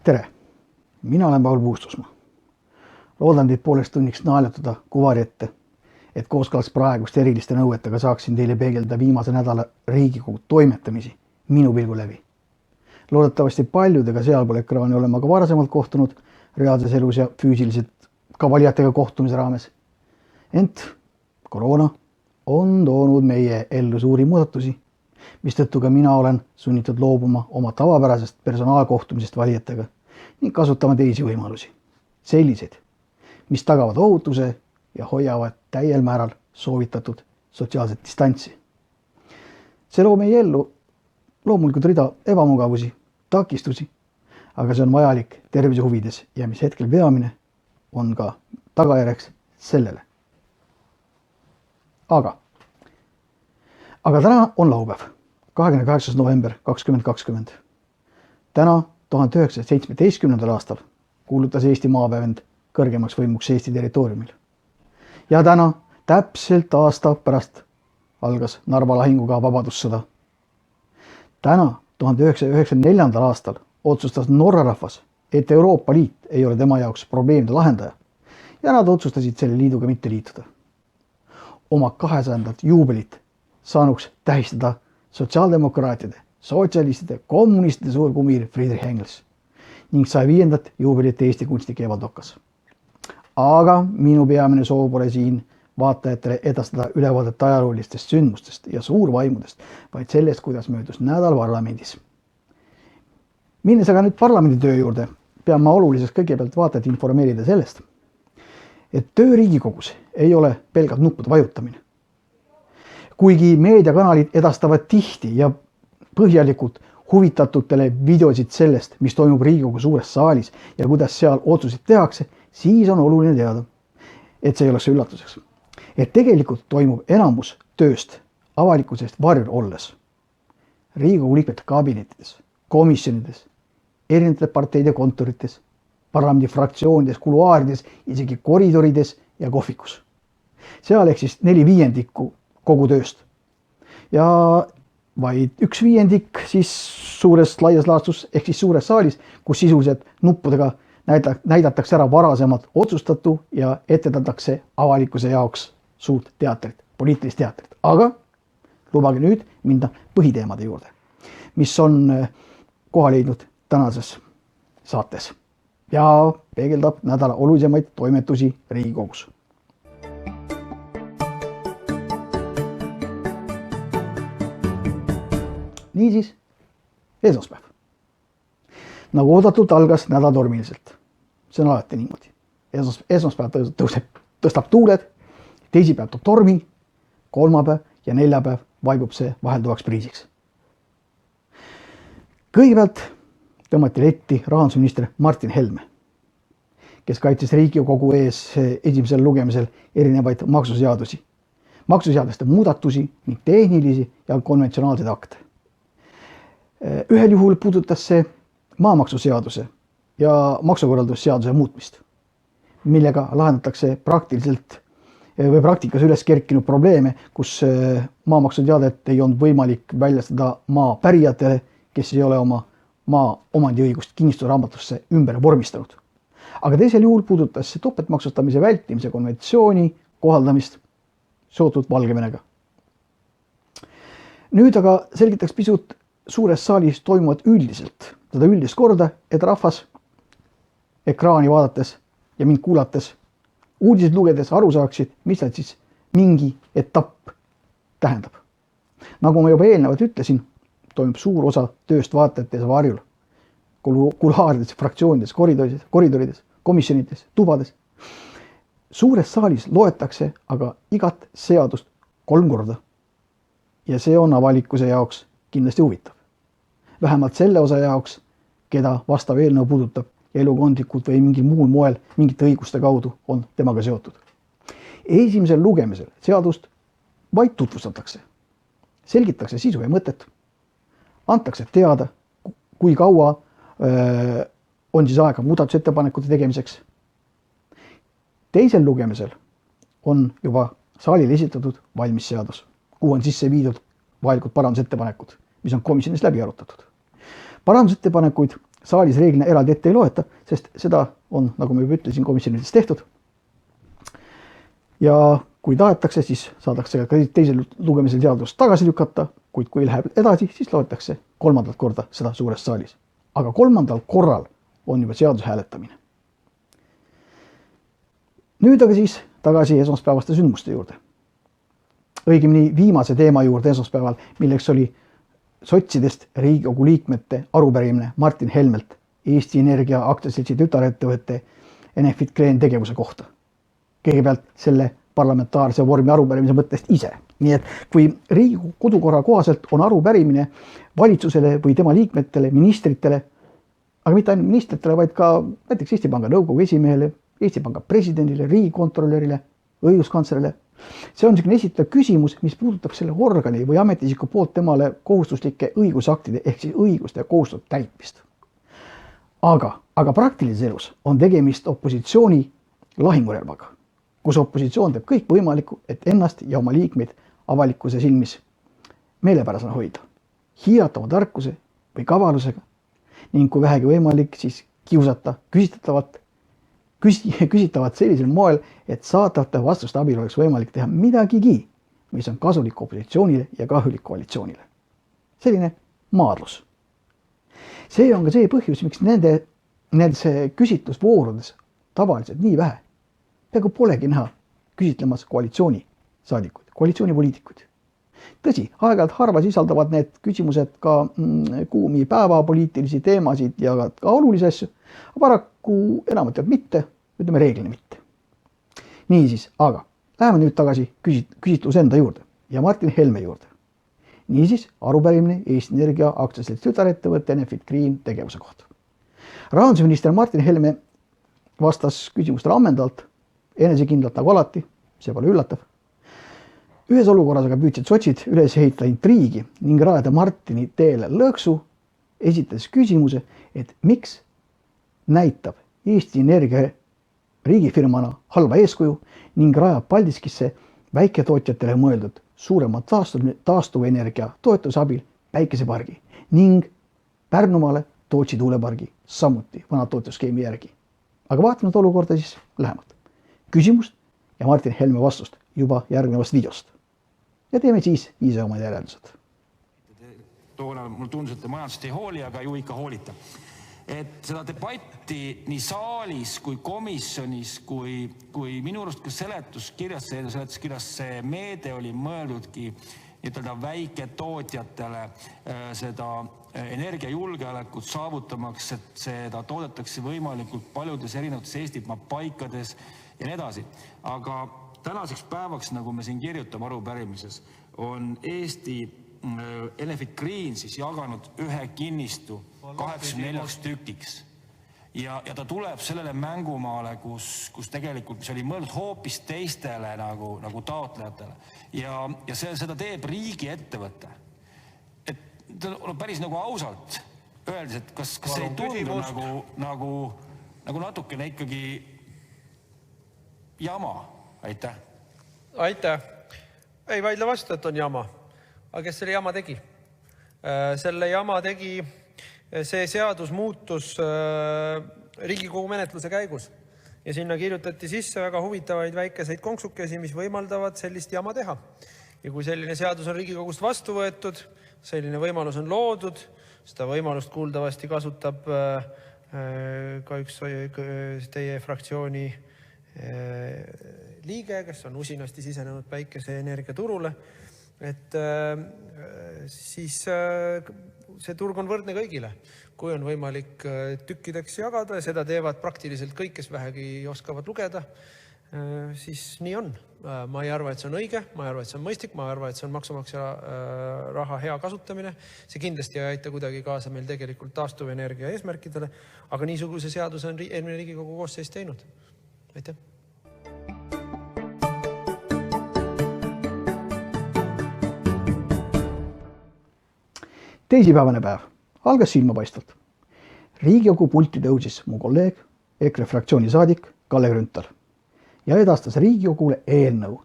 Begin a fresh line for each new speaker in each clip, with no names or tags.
Tere! Mina olen Paul Puustusmaa. Loodan teid pooleks tunniks naeljutada kuvari ette, et kooskõlas praeguste eriliste nõuetega saaksin teile peegeldada viimase nädala Riigikogu toimetamisi minu pilgu läbi. Loodetavasti paljudega sealpool ekraani olen ma ka varasemalt kohtunud reaalses elus ja füüsiliselt ka valijatega kohtumise raames. Ent koroona on toonud meie ellu suuri muudatusi, mistõttu ka mina olen sunnitud loobuma oma tavapärasest personaalkohtumisest valijatega ning kasutama teisi võimalusi. Selliseid, mis tagavad ohutuse ja hoiavad täiel määral soovitatud sotsiaalset distantsi. See loob meie ellu loomulikult rida ebamugavusi, takistusi, aga see on vajalik tervise huvides ja mis hetkel peamine on ka tagajärjeks sellele. Aga täna on laupäev, 28. november 2020. Täna 1917. aastal kuulutas Eesti maapäev end kõrgemaks võimuks Eesti territooriumil. Ja täna täpselt aasta pärast algas Narva lahinguga vabadussõda. Täna 1994. aastal otsustas Norra rahvas, et Euroopa Liit ei ole tema jaoks probleemide lahendaja ja nad otsustasid selle liiduga mitte liituda. Oma 200. juubelit saanuks tähistada sotsiaaldemokraatide, sotsialistide, kommunistide suurkumiir Friedrich Engels ning 105. juubelit Eesti kunstnik Evald Okas. Aga minu peamine soov pole siin vaatajatele edastada ülevaadet ajaloolistest sündmustest ja suurvaimudest, vaid sellest, kuidas möödus nädal parlamendis. Minnes aga nüüd parlamendi töö juurde, pean ma oluliseks kõigepealt vaatajat informeerida sellest, et töö Riigikogus ei ole pelgalt nuppude vajutamine. Kuigi meediakanalid edastavad tihti ja põhjalikult huvitatutele videosid sellest, mis toimub Riigikogu suures saalis ja kuidas seal otsuseid tehakse, siis on oluline teada, et see ei oleks üllatuseks. Et tegelikult toimub enamus tööst avalikkusest varjul olles. Riigikogu liikmete kabinettides, komisjonides, erinevate parteide kontorites, parlamendi fraktsioonides, kuluaarides, isegi koridorides ja kohvikus. Seal ehk siis 4/5 kogu tööst. Ja vaid 1/5 siis suures laias laastus ehk siis suures saalis, kus sisuliselt nuppudega näidatakse ära varasemalt otsustatu ja ettetantakse avalikkuse jaoks suurt teatrit, poliitilist teatrit. Aga lubage nüüd minna põhiteemade juurde, mis on koha leidnud tänases saates ja peegeldab nädala olulisemaid toimetusi Riigikogus. Niisiis, esmaspäev. Nagu oodatult algas nädal tormiliselt. See on alati niimoodi. Esmaspäev tõstab tuuled, teisipäev toob tormi, kolmapäev ja neljapäev vaibub see vahelduvaks priisiks. Kõigepealt tõmmati letti rahandusminister Martin Helme, kes kaitses Riigikogu ees esimesel lugemisel erinevaid maksuseadusi, maksuseaduste muudatusi ning tehnilisi ja konventsionaalseid akte. Ühel juhul puudutas see maamaksuseaduse ja maksukorraldusseaduse muutmist, millega lahendatakse praktikas üles kerkinud probleeme, kus maamaksuteadet ei olnud võimalik väljastada maa pärijatele, kes ei ole oma maa omandiõigust kinnistusraamatusse ümber vormistanud. Aga teisel juhul puudutas see topeltmaksustamise vältimise konventsiooni kohaldamist seotud Valgevenega. Nüüd aga selgitaks pisut suures saalis toimuvad üldiselt, seda üldist korda, et rahvas ekraani vaadates ja mind kuulates, uudiseid lugedes aru saaksid, mis nad siis mingi etapp tähendab. Nagu ma juba eelnevalt ütlesin, toimub suur osa tööst vaatajate varjul, kuluaarides, fraktsioonides, koridorides, komisjonides, tubades. Suures saalis loetakse aga igat seadust 3 korda. Ja see on avalikkuse jaoks kindlasti huvitav. Vähemalt selle osa jaoks, keda vastav eelnõu puudutab ja elukondlikult või mingil muul moel mingite õiguste kaudu on temaga seotud. Esimesel lugemisel seadust vaid tutvustatakse, selgitakse sisu ja mõtet, antakse teada, kui kaua on siis aega muudatusettepanekute tegemiseks. Teisel lugemisel on juba saalile esitatud valmis seadus, kuhu on sisse viidud vajalikud parandusettepanekud, mis on komisjonis läbi arutatud. Parandusettepanekuid saalis reeglina eraldi ette ei loeta, sest seda on, nagu ma juba ütlesin, komisjonides tehtud. Ja kui tahetakse, siis saadakse ka teisel lugemisel seadust tagasi lükata, kuid kui läheb edasi, siis loetakse 3. korda seda suures saalis. Aga 3. korral on juba seaduse hääletamine. Nüüd aga siis tagasi esmaspäevaste sündmuste juurde. Õigemini viimase teema juurde esmaspäeval, milleks oli sotsidest Riigikogu liikmete arupärimine Martin Helmelt Eesti Energia aktsiaseltsi tütarettevõtte Enefit Green tegevuse kohta. Kõigepealt selle parlamentaarse vormi arupärimise mõttest ise. Nii et kui Riigikogu kodukorra kohaselt on arupärimine valitsusele või tema liikmetele, ministritele, aga mitte ainult ministritele, vaid ka näiteks Eesti Panga nõukogu esimehele, Eesti Panga presidendile, riigikontrolörile, õiguskantslerile. See on selline esitav küsimus, mis puudutab selle organi või ametiisiku poolt temale kohustuslike õigusaktide ehk siis õiguste ja kohustuste täitmist. Aga praktilises elus on tegemist opositsiooni lahingurelvaga, kus opositsioon teeb kõik võimalikku, et ennast ja oma liikmeid avalikkuse silmis meelepärasena hoida, hiirata oma tarkuse või kavalusega ning kui vähegi võimalik, siis kiusata küsitavat sellisel moel, et saatavate vastuste abil oleks võimalik teha midagigi, mis on kasulik opositsioonile ja kahjulik koalitsioonile. Selline maadlus. See on ka see põhjus, miks nendes küsitlusvoorudes tavaliselt nii vähe. Peaaegu polegi näha küsitlemas koalitsioonisaadikuid, koalitsioonipoliitikuid. Tõsi, aeg-ajalt harva sisaldavad need küsimused ka kuumi päevapoliitilisi teemasid ja ka olulisi asju, aga paraku enamalt mitte, ütleme reeglina mitte. Niisiis, aga läheme nüüd tagasi küsitluse enda juurde ja Martin Helme juurde. Niisiis, arupärimine Eesti Energia aktsiaseltsi tütarettevõtte Enefit Green tegevuse kohta. Rahandusminister Martin Helme vastas küsimustele ammendavalt, enesekindlalt nagu alati, see pole üllatav. Ühes olukorras aga püüdsid sotsid üles ehitada intriigi ning rajada Martini teele lõksu, esitades küsimuse, et miks näitab Eesti Energia riigifirmana halva eeskuju ning rajab Paldiskisse väiketootjatele mõeldud suurema taastuvenergia toetuse abil päikesepargi ning Pärnumaale Tootsi tuulepargi samuti vana toetusskeemi järgi. Aga vaatame olukorda siis lähemalt. Küsimust ja Martin Helme vastust juba järgnevast videost. Ja teeme siis ise oma järeldused.
Toona mul tundus, et te majandusest ei hooli, aga ju ikka hoolita. Et seda debatti nii saalis kui komisjonis, kui minu arust ka seletuskirjas see meede oli mõeldudki väiketootjatele seda energiajulgeolekut saavutamaks, et seda toodetakse võimalikult paljudes erinevates Eestimaa paikades ja nii edasi. Aga tänaseks päevaks, nagu me siin kirjutame arupärimises, on Eesti Enefit Green siis jaganud ühe kinnistu 84 tükiks. Ja ta tuleb sellele mängumaale, kus tegelikult, mis oli mõeldud hoopis teistele nagu taotlejatele. Ja seda teeb riigi ettevõte. Et päris nagu ausalt öeldes, et kas see ei tundu nagu natukene ikkagi jama? Aitäh.
Aitäh. Ei vaidle vastu, et on jama. Aga kes selle jama tegi? Selle jama tegi, see seadus muutus Riigikogu menetluse käigus. Ja sinna kirjutati sisse väga huvitavaid väikeseid konksukesi, mis võimaldavad sellist jama teha. Ja kui selline seadus on Riigikogust vastu võetud, selline võimalus on loodud, seda võimalust kuuldavasti kasutab ka üks teie fraktsiooni liige, kes on usinasti sisenenud päikeseenergia turule, et siis see turg on võrdne kõigile. Kui on võimalik tükkideks jagada ja seda teevad praktiliselt kõik, kes vähegi oskavad lugeda, siis nii on. Ma ei arva, et see on õige, ma ei arva, et see on mõistlik, ma ei arva, et see on maksumaksja raha hea kasutamine. See kindlasti ei aita kuidagi kaasa meil tegelikult taastuvenergia eesmärkidele, aga niisuguse seaduse on eelmine Riigikogu koosseis teinud. Aitäh!
Teisipäevane päev algas silmapaistvalt. Riigikogu pulti tõusis mu kolleeg, EKRE fraktsiooni saadik Kalle Grünthal ja edastas Riigikogule eelnõu,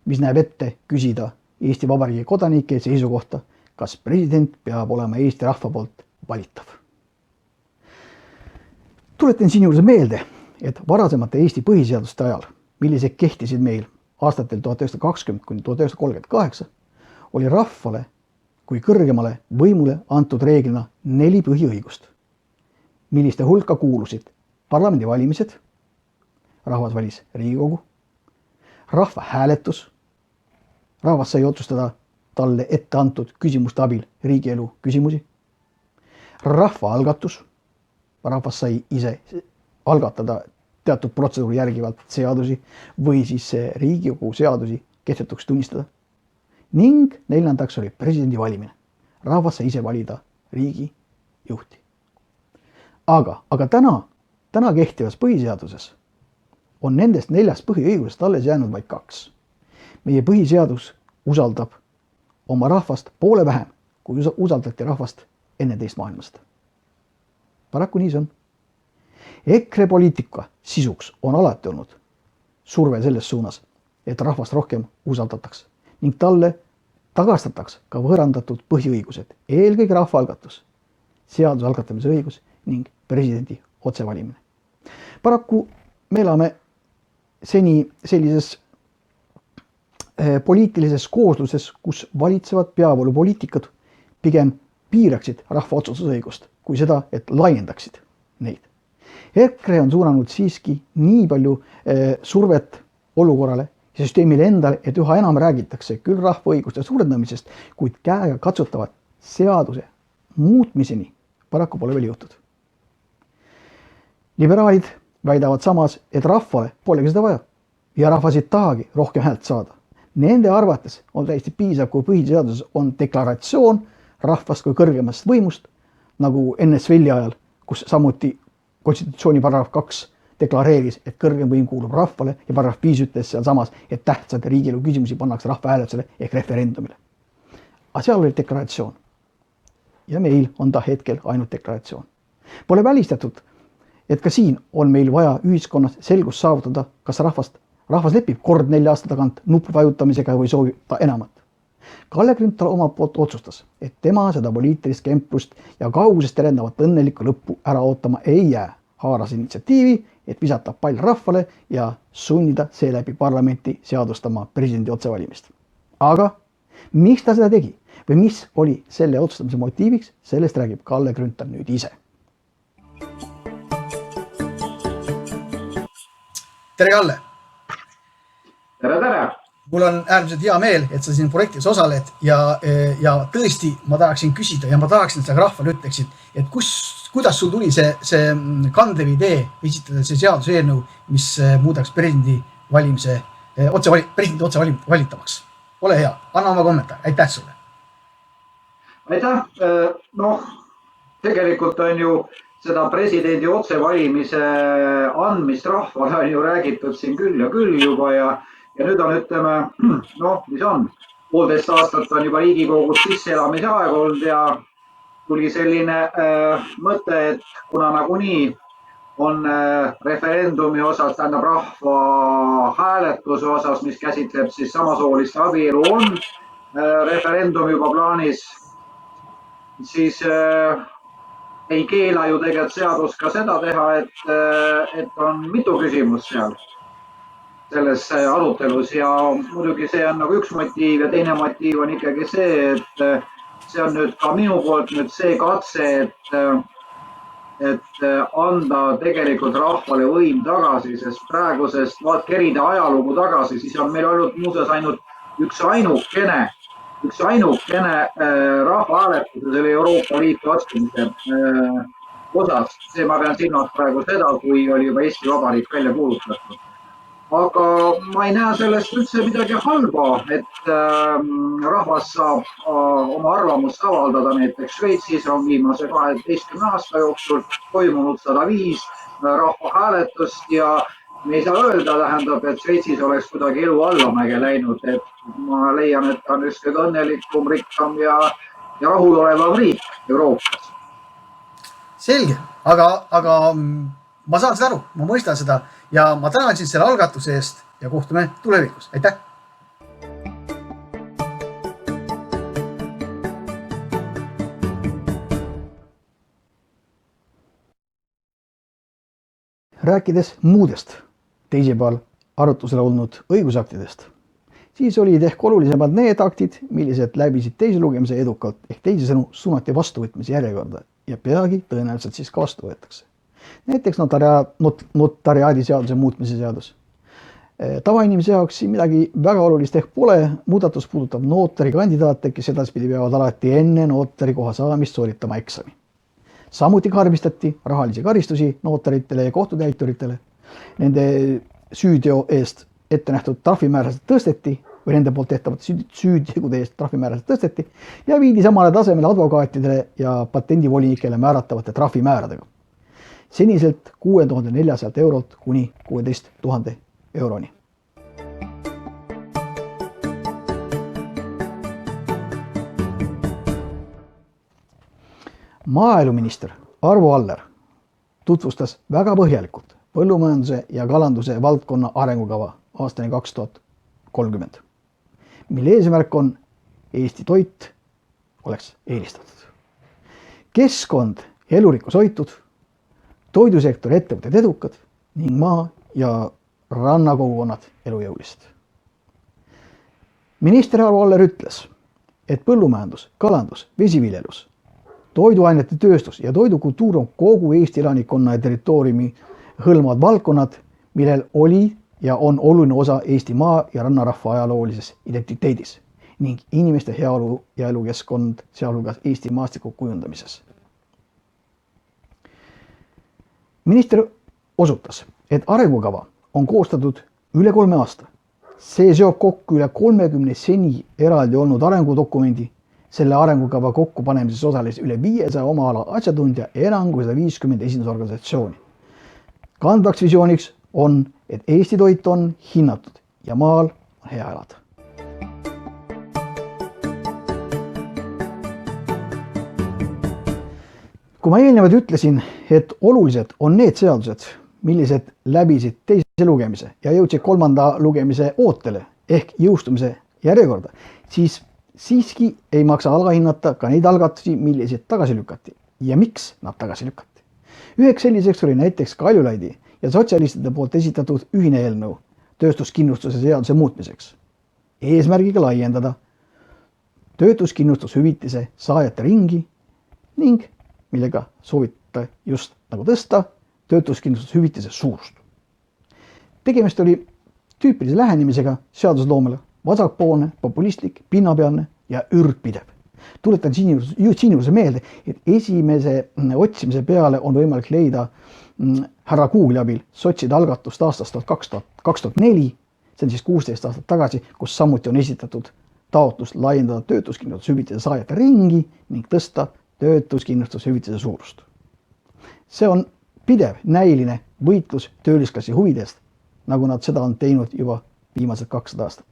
mis näeb ette küsida Eesti Vabariigi kodanike seisukohta, kas president peab olema Eesti rahva poolt valitav. Tuletan siin juurde meelde, et varasemate Eesti põhiseaduste ajal, millised kehtisid meil aastatel 1920 kuni 1938, oli rahvale kui kõrgemale võimule antud reeglina 4 põhiõigust, milliste hulka kuulusid parlamendivalimised, rahvas valis Riigikogu, rahvahääletus, rahvas sai otsustada talle ette antud küsimuste abil riigielu küsimusi, rahvaalgatus, rahvas sai ise algatada teatud protseduuri järgivalt seadusi või siis Riigikogu seadusi kehtetuks tunnistada. Ning 4. oli presidendi valimine. Rahvas sai ise valida riigi juhti. Aga täna kehtivas põhiseaduses on nendest 4 põhiõigusest alles jäänud vaid 2. Meie põhiseadus usaldab oma rahvast poole vähem, kui usaldati rahvast enne teist maailmast. Paraku nii see on. EKRE poliitika sisuks on alati olnud surve selles suunas, et rahvast rohkem usaldataks ning talle tagastataks ka võõrandatud põhiõigused, eelkõige rahvaalgatus, seaduse algatamise õigus ning presidendi otsevalimine. Paraku me elame seni sellises poliitilises koosluses, kus valitsevad peavoolupoliitikud pigem piiraksid rahva otsustusõigust, kui seda, et laiendaksid neid. EKRE on suunanud siiski nii palju survet olukorrale ja süsteemile endale, et üha enam räägitakse küll rahvaõiguste suurendamisest, kuid käega katsutavat seaduse muutmiseni paraku pole veel jõutud. Liberaalid väidavad samas, et rahvale polegi seda vaja ja rahvas ei tahagi rohkem häält saada. Nende arvates on täiesti piisav, kui põhiseaduses on deklaratsioon rahvast kui kõrgemast võimust, nagu NSV-i ajal, kus samuti konstitutsiooni paragrahv 2 deklareeris, et kõrgem võim kuulub rahvale ja paragrahv 5 ütles seal samas, et tähtsad riigielu küsimusi pannakse rahvahääletusele ehk referendumile. Aga seal oli deklaratsioon. Ja meil on ta hetkel ainult deklaratsioon. Pole välistatud, et ka siin on meil vaja ühiskonnas selgust saavutada, kas rahvas lepib kord 4 aasta tagant nupu vajutamisega või soovib ta enamat. Kalle Grünthal omalt poolt otsustas, et tema seda poliitilist kemplust ja kaugusest terendavat õnnelikku lõppu ära ootama ei jää. Haaras initsiatiivi, et visata pall rahvale ja sunnida seeläbi parlamenti seadustama presidendi otsevalimist. Aga miks ta seda tegi või mis oli selle otsustamise motiiviks, sellest räägib Kalle Grünthal nüüd ise. Tere, Kalle!
Tere!
Mul on äärmiselt hea meel, et sa siin projektis osaled ja tõesti ma tahaksin küsida ja ma tahaksin, et sa rahvale ütleksid, et kuidas sul tuli see kandev idee esitada see seaduse eelnõu, mis muudaks presidendi otse valitavaks. Ole hea, anna oma kommentaar, aitäh sulle.
Aitäh, tegelikult on ju seda presidendi otsevalimise andmist rahvale on ju räägitud siin küll juba ja nüüd on, ütleme, mis on, 1,5 aastat on juba Riigikogus sisseelamise aeg olnud ja tuli selline mõte, et kuna nagunii on referendumi osas, tähendab rahvahääletuse osas, mis käsitleb siis samasoolist abielu, on referendum juba plaanis, siis ei keela ju tegelikult seadus ka seda teha, et on mitu küsimust seal selles arutelus ja muidugi see on nagu üks motiiv ja teine motiiv on ikkagi see, et see on nüüd ka minu poolt nüüd see katse, et anda tegelikult rahvale võim tagasi, sest praegusest kerida ajalugu tagasi, siis on meil olnud muuseas ainult üks ainukene rahvahääletuse selle Euroopa Liitu astumise osas. See ma pean silmas praegu seda, kui oli juba Eesti Vabariik välja kuulutatud. Aga ma ei näe sellest üldse midagi halba, et rahvas saab oma arvamust avaldada. Näiteks Šveitsis on viimase 12 aasta jooksul toimunud 105 rahvahääletust ja me ei saa öelda, tähendab, et Šveitsis oleks kuidagi elu allamäge läinud. Et ma leian, et ta on just kõige õnnelikum, rikkam ja rahulolevam riik Euroopas.
Selge, aga ma saan seda aru, ma mõistan seda ja ma tänan sind selle algatuse eest ja kohtume tulevikus. Aitäh! rääkides muudest teisipäeval arutusel olnud õigusaktidest, siis olid ehk olulisemad need aktid, millised läbisid teise lugemise edukalt ehk teisisõnu suunati vastuvõtmise järjekorda ja peagi tõenäoliselt siis ka vastu võetakse. Näiteks notariaadiseaduse muutmise seadus. Tavainimese jaoks siin midagi väga olulist ehk pole. Muudatus puudutab notari kandidaate, kes edaspidi peavad alati enne notari koha saamist sooritama eksami. Samuti karmistati rahalisi karistusi notaritele ja kohtutäituritele. Nende süüteo eest ette nähtud trahvimäärasid tõsteti või nende poolt tehtavate süütegude eest trahvimäärasid tõsteti ja viidi samale tasemele advokaatidele ja patendivolinikele määratavate trahvimääradega. Seniselt 6400 eurolt kuni 16 000 euroni. Maaeluminister Arvo Aller tutvustas väga põhjalikult põllumajanduse ja kalanduse valdkonna arengukava aastani 2030, mille eesmärk on Eesti toit oleks eelistatud. Keskkond ja elurikkus hoitud, toidusektori ettevõtted edukad ning maa- ja rannakogukonnad elujõulised. Minister Arvo Aller ütles, et põllumajandus, kalandus, vesiviljelus, toiduainete tööstus ja toidukultuur on kogu Eesti elanikkonna ja territooriumi hõlmavad valdkonnad, millel oli ja on oluline osa Eesti maa- ja rannarahva ajaloolises identiteedis ning inimeste heaolu ja elukeskkond, sealhulgas Eesti maastiku kujundamises. Minister osutas, et arengukava on koostatud üle 3 aasta. See seob kokku üle 30 seni eraldi olnud arengudokumendi. Selle arengukava kokkupanemises osales üle 500 oma ala asjatundja enam kui 150 esindusorganisatsiooni. Kandvaks visiooniks on, et Eesti toit on hinnatud ja maal on hea elada. Kui ma eelnevalt ütlesin, et olulised on need seadused, millised läbisid teise lugemise ja jõudsid 3. lugemise ootele ehk jõustumise järjekorda, siis siiski ei maksa alahinnata ka neid algatusi, millised tagasi lükati ja miks nad tagasi lükati. Üheks selliseks oli näiteks Kaljulaidi ja sotsialistide poolt esitatud ühine eelnõu töötuskindlustuse seaduse muutmiseks, eesmärgiga laiendada töötuskindlustushüvitise saajate ringi ning millega soovita just nagu tõsta töötuskindlustushüvitise suurust. Tegemist oli tüüpilise lähenemisega seadusloomele, vasakpoolne, populistlik, pinnapealne ja ürgpidev. Tuletan siinjuures meelde, et esimese otsimise peale on võimalik leida härra Google'i abil sotside algatust aastast 2004, see on siis 16 aastat tagasi, kus samuti on esitatud taotlus laiendada töötuskindlustushüvitise saajate ringi ning tõsta töötuskindlustushüvitise suurust. See on pidev näiline võitlus töölisklassi huvidest, nagu nad seda on teinud juba viimased 200 aastat.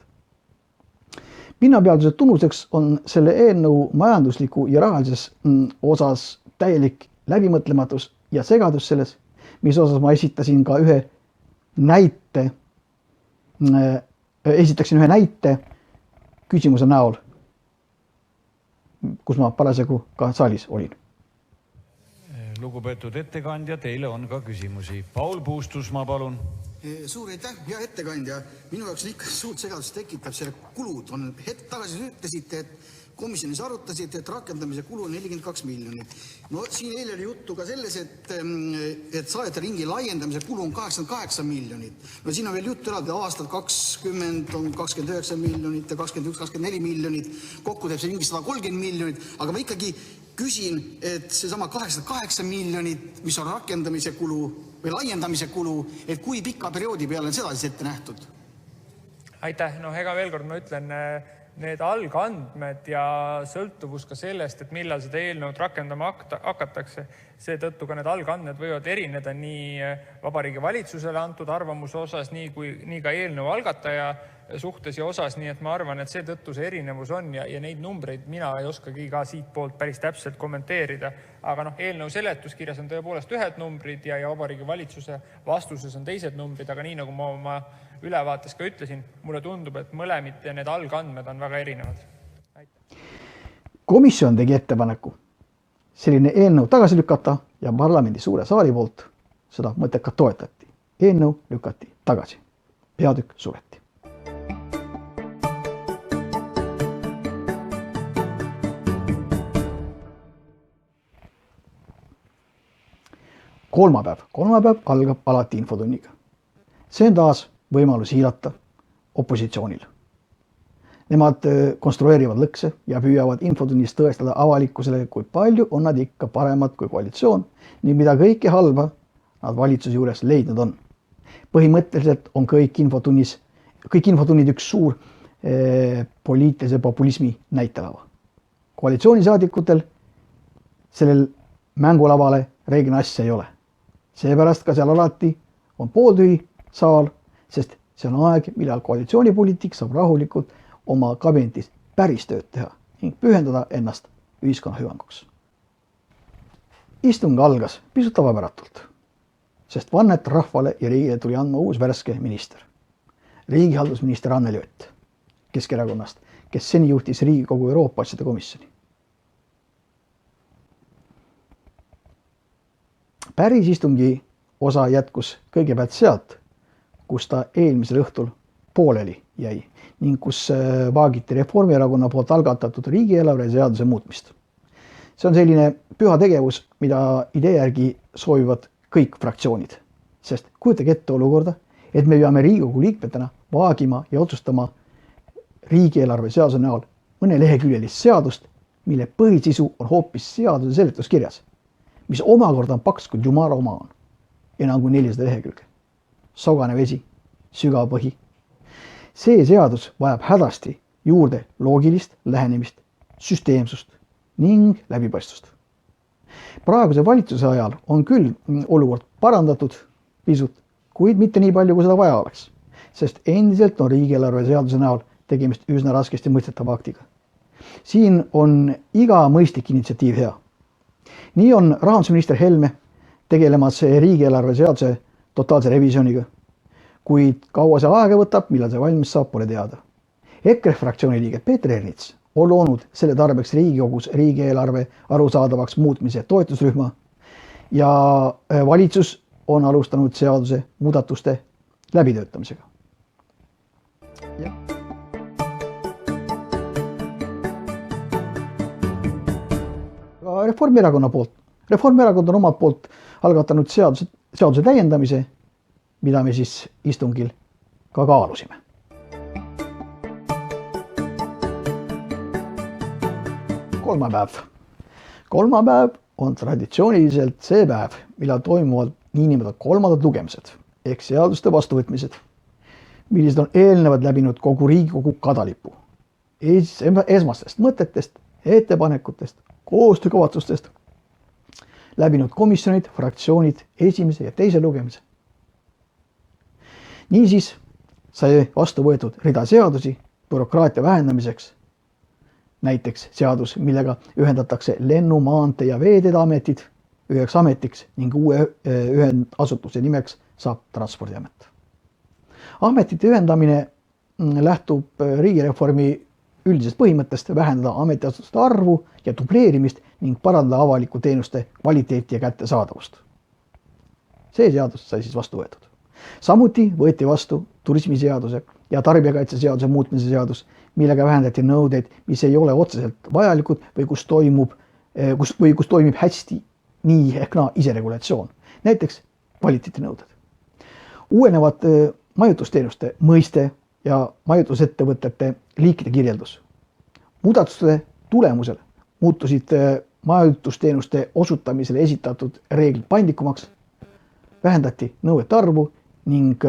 Pinnapealsuse tunnuseks on selle eelnõu majandusliku ja rahalises osas täielik läbimõtlematus ja segadus selles, mis osas ma esitaksin ühe näite küsimuse näol, kus ma parasjagu ka saalis olin.
Lugupeetud ettekandja, teile on ka küsimusi. Paul Puustusmaa, palun.
Suur aitäh, hea ettekandja. Minu jaoks on ikka suurt segadust tekitab selle kulud. Hetk tagasi ütlesite, et komisjonis arutasite, et rakendamise kulu on 42 miljonit. No siin eile oli juttu ka selles, et saajate ringi laiendamise kulu on 88 miljonit. No siin on veel juttu eraldi aastal 20 on 29 miljonit ja 21-24 miljonit. Kokku teeb see ringi 130 miljonit, aga ma ikkagi küsin, et seesama 88 miljonit, mis on rakendamise kulu või laiendamise kulu, et kui pika perioodi peale on seda siis ette nähtud?
Aitäh, ega veel kord ma ütlen, need algandmed ja sõltuvus ka sellest, et millal seda eelnõud rakendama hakatakse, seetõttu ka need algandmed võivad erineda nii Vabariigi Valitsusele antud arvamuse osas, nii ka eelnõu algataja suhtes ja osas, nii et ma arvan, et seetõttu see erinevus on ja neid numbreid mina ei oskagi ka siit poolt päris täpselt kommenteerida. Aga eelnõu seletuskirjas on tõepoolest ühed numbrid ja Vabariigi Valitsuse vastuses on teised numbrid, aga nii nagu ma oma ülevaates ka ütlesin, mulle tundub, et mõlemid ja need algandmed on väga erinevad.
Komisjon tegi ettepaneku selline eelnõu tagasi lükata ja parlamendi suure saali poolt seda mõttekat toetati. eelnõu lükati tagasi. Peatükk suleti. Kolmapäev algab alati infotunniga. See on taas võimalus hiilata opositsioonil. Nemad konstrueerivad lõkse ja püüavad infotunnis tõestada avalikkusele, kui palju on nad ikka paremad kui koalitsioon ning mida kõike halba nad valitsuse juures leidnud on. Põhimõtteliselt on kõik infotunnid üks suur poliitilise populismi näitelava. Koalitsioonisaadikutel sellel mängulavale reeglina asja ei ole. Seepärast ka seal alati on pooltühi saal, sest see on aeg, millal koalitsioonipoliitik saab rahulikult oma kabinetis päris tööd teha ning pühendada ennast ühiskonna hüvanguks. Istung algas pisut tavapäratult, sest vannet rahvale ja riigile tuli andma uus värske minister. Riigihaldusminister Anneli Ott Keskerakonnast, kes seni juhtis Riigikogu Euroopa asjade komisjoni. Päris istungi osa jätkus kõigepealt sealt, kus ta eelmisel õhtul pooleli jäi ning kus vaagiti Reformierakonna poolt algatatud riigieelarve seaduse muutmist. See on selline püha tegevus, mida idee järgi soovivad kõik fraktsioonid, sest kujutage ette olukorda, et me peame Riigikogu liikmetena vaagima ja otsustama riigieelarve seaduse näol mõne leheküljelist seadust, mille põhisisu on hoopis seaduse seletuskirjas, mis omakorda on paks kui Jumala oma on, enam kui 400 lehekülge. Sogane vesi, sügav põhi. See seadus vajab hädasti juurde loogilist lähenemist, süsteemsust ning läbipaistvust. Praeguse valitsuse ajal on küll olukord parandatud pisut, kuid mitte nii palju, kui seda vaja oleks, sest endiselt on riigieelarve seaduse näol tegemist üsna raskesti mõistetava aktiga. Siin on iga mõistlik initsiatiiv hea. Nii on rahandusminister Helme tegelemas riigieelarve seaduse totaalse revisjoniga, kuid kaua see aega võtab, millal see valmis saab, pole teada. EKRE fraktsiooni liige Peeter Ernits on loonud selle tarbeks Riigikogus riigieelarve arusaadavaks muutmise toetusrühma ja valitsus on alustanud seaduse muudatuste läbitöötamisega. Reformierakond on omalt poolt algatanud seaduse täiendamise, mida me siis istungil ka kaalusime. Kolmapäev on traditsiooniliselt see päev, millal toimuvad niinimetatud kolmandad lugemised ehk seaduste vastuvõtmised, millised on eelnevad läbinud kogu Riigikogu kadalipu. Esmastest mõtetest, ettepanekutest, koostöökavatsustest läbinud komisjonid, fraktsioonid esimese ja teise lugemise. Niisiis sai vastu võetud rida seadusi bürokraatia vähendamiseks, näiteks seadus, millega ühendatakse lennu-, maantee- ja veeteede ametid üheks ametiks ning uue ühendasutuse nimeks saab Transpordiamet. Ametite ühendamine lähtub riigireformi üldisest põhimõttest vähendada ametiasutuste arvu ja dubleerimist ning parandada avaliku teenuste kvaliteeti ja kättesaadavust. See seadus sai siis vastu võetud. Samuti võeti vastu turismiseaduse ja tarbijakaitseseaduse muutmise seadus, millega vähendati nõudeid, mis ei ole otseselt vajalikud või kus toimib hästi nii ehk naa iseregulatsioon, näiteks kvaliteetinõuded. Uuenevad majutusteenuste mõiste ja majutusettevõtete liikide kirjeldus. Muudatuste tulemusel muutusid majutusteenuste osutamisele esitatud reeglid paindlikumaks, vähendati nõuete arvu ning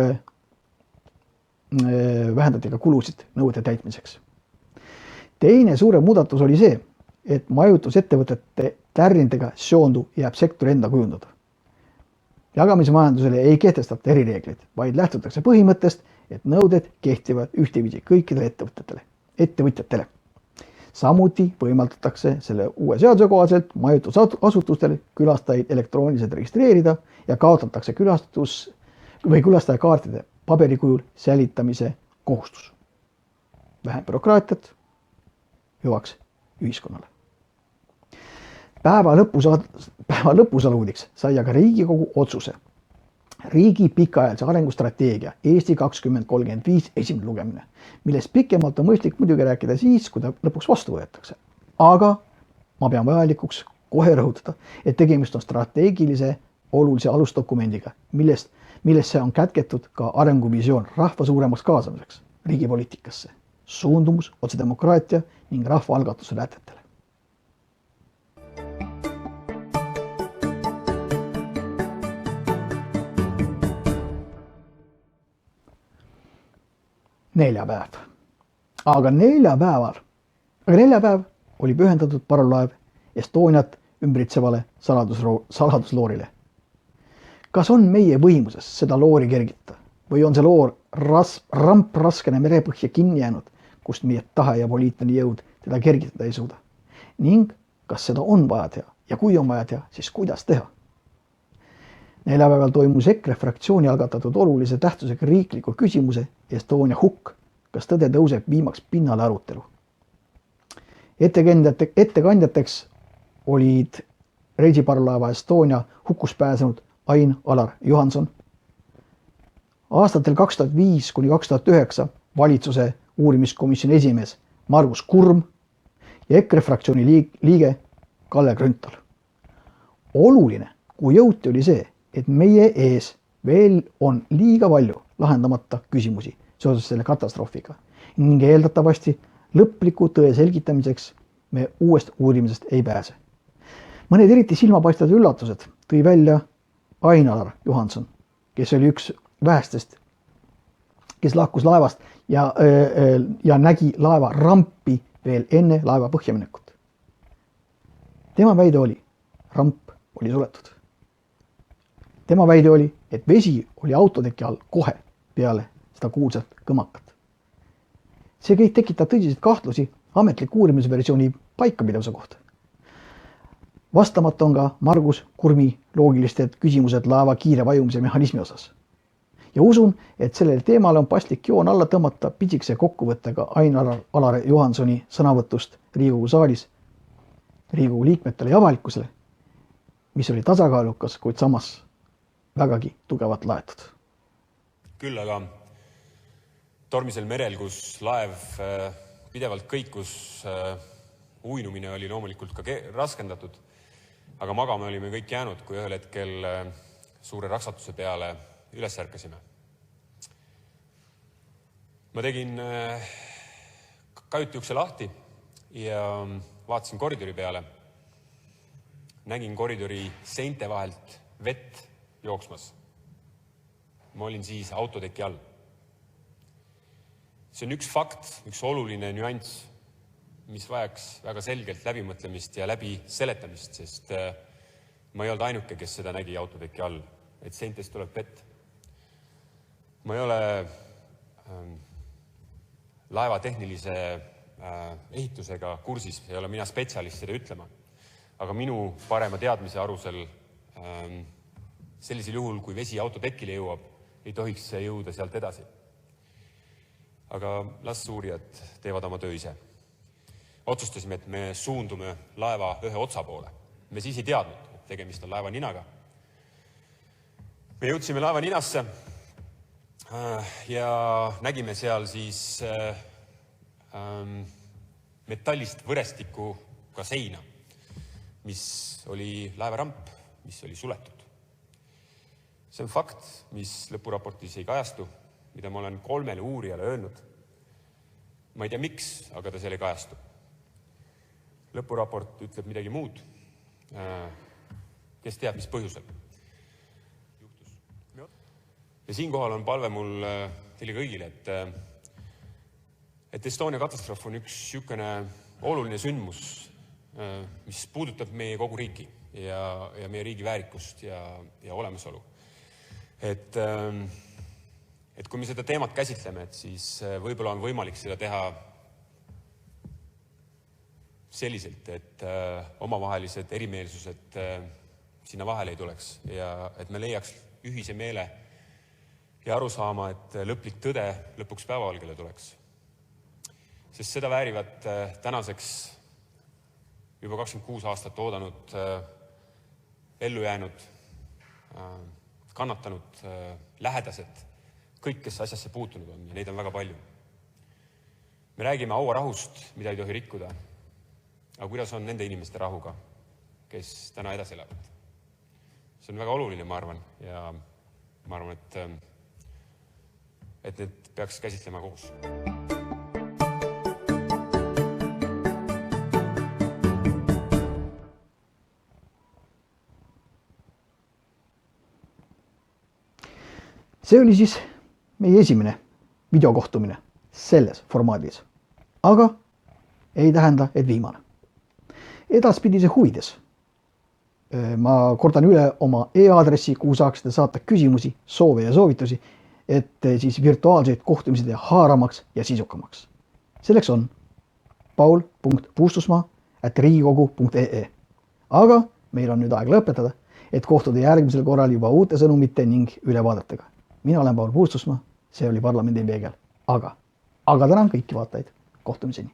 vähendati ka kulusid nõuete täitmiseks. Teine suurem muudatus oli see, et majutusettevõtete tärnidega seonduv jääb sektori enda kujundada. Jagamismajandusele ei kehtestata erireegleid, vaid lähtutakse põhimõttest, et nõuded kehtivad ühteviisi kõikidele ettevõtjatele. Samuti võimaldatakse selle uue seaduse kohaselt majutusasutustel külastajaid elektrooniliselt registreerida ja kaotatakse külastajakaartide paberikujul säilitamise kohustus. Vähem bürokraatiat, hüvaks ühiskonnale. Päeva lõpusaluudiks sai aga Riigikogu otsuse, riigi pikaajalise arengustrateegia Eesti 2035 esimene lugemine, millest pikemalt on mõistlik muidugi rääkida siis, kui ta lõpuks vastu võetakse. Aga ma pean vajalikuks kohe rõhutada, et tegemist on strateegilise olulise alusdokumendiga, millesse on kätketud ka arenguvisioon rahva suuremaks kaasamiseks riigipoliitikasse, suundumus otsedemokraatia ning rahvaalgatuse lätetele. Neljapäev. Aga neljapäev oli pühendatud parvlaev Estoniat ümbritsevale saladusloorile. Kas on meie võimuses seda loori kergitada või on see loor ramp raskene merepõhja kinni jäänud, kust meie tahe ja poliitiline jõud teda kergitada ei suuda? Ning kas seda on vaja teha ja kui on vaja teha, siis kuidas teha? Neljapäeval toimus EKRE fraktsiooni algatatud olulise tähtsusega riikliku küsimuse Estonia hukk, kas tõde tõuseb viimaks pinnale arutelu. Ettekandjateks olid reisiparvlaeva Estonia hukkus pääsenud Ain-Alar Juhanson, aastatel 2005–2009 valitsuse uurimiskomisjoni esimees Margus Kurm ja EKRE fraktsiooni liige Kalle Grünthal. Oluline, kui jõuti, oli see, et meie ees veel on liiga palju lahendamata küsimusi seoses selle katastroofiga ning eeldatavasti lõpliku tõe selgitamiseks me uuest uurimisest ei pääse. Mõned eriti silmapaistvad üllatused tõi välja Ain-Alar Juhanson, kes oli üks vähestest, kes lahkus laevast ja nägi laeva rampi veel enne laeva põhjaminekut. Tema väide oli, ramp oli suletud. Tema väide oli, et vesi oli autoteki all kohe peale seda kuulsat kõmakat. See kõik tekitab tõsiseid kahtlusi ametliku uurimisversiooni paikapidavuse kohta. Vastamata on ka Margus Kurmi loogilised küsimused laeva kiire vajumise mehhanismi osas. Ja usun, et sellele teemale on paslik joon alla tõmmata pisikese kokkuvõttega Ain-Alar Juhansoni sõnavõtust Riigikogu saalis Riigikogu liikmetele ja avalikkusele, mis oli tasakaalukas, kuid samas vägagi tugevalt laetud.
Küll aga tormisel merel, kus laev pidevalt kõikus, uinumine oli loomulikult ka raskendatud, aga magama olime kõik jäänud, kui ühel hetkel suure raksatuse peale üles ärkasime. Ma tegin kajuti ukse lahti ja vaatasin koridori peale. Nägin koridori seinte vahelt vett jooksmas. Ma olin siis autoteki all. See on üks fakt, üks oluline nüanss, mis vajaks väga selgelt läbimõtlemist ja läbi seletamist, sest ma ei olnud ainuke, kes seda nägi autoteki all, et seintest tuleb vett. Ma ei ole laeva tehnilise ehitusega kursis, ei ole mina spetsialist seda ütlema, aga minu parema teadmise arusel sellisel juhul, kui vesi autotekile jõuab, ei tohiks see jõuda sealt edasi. Aga las uurijad teevad oma töö ise. Otsustasime, et me suundume laeva ühe otsa poole. Me siis ei teadnud, et tegemist on laeva ninaga. Me jõudsime laeva ninasse ja nägime seal siis metallist võrestikuga seina, mis oli laevaramp, mis oli suletud. See on fakt, mis lõpuraportis ei kajastu, mida ma olen 3 uurijale öelnud. Ma ei tea miks, aga ta seal ei kajastu. Lõpuraport ütleb midagi muud. Kes teab, mis põhjusel. Ja siinkohal on palve mul teile kõigile, et Estonia katastroof on üks niisugune oluline sündmus, mis puudutab meie kogu riiki ja meie riigi väärikust ja olemasolu. Et kui me seda teemat käsitleme, et siis võib-olla on võimalik seda teha selliselt, et omavahelised erimeelsused sinna vahele ei tuleks ja et me leiaks ühise meele ja aru saama, et lõplik tõde lõpuks päevavalgele tuleks. Sest seda väärivad tänaseks juba 26 aastat oodanud, ellu jäänud, kannatanud lähedased, kõik, kes asjasse puutunud on ja neid on väga palju. Me räägime hauarahust, mida ei tohi rikkuda. Aga kuidas on nende inimeste rahuga, kes täna edasi elavad? See on väga oluline, ma arvan, ja ma arvan, et need peaks käsitlema koos.
See oli siis meie esimene videokohtumine selles formaadis, aga ei tähenda, et viimane. Edaspidise huvides ma kordan üle oma e-aadressi, kuhu saaksite saata küsimusi, soove ja soovitusi, et siis virtuaalseid kohtumisi teha haaramaks ja sisukamaks. Selleks on paul.puustusmaa@riigikogu.ee. Aga meil on nüüd aeg lõpetada, et kohtuda järgmisel korral juba uute sõnumite ning ülevaadatega. Mina olen Paul Puustusmaa, see oli Parlamendi peegel. Aga tänan kõiki vaatajaid. Kohtumiseni.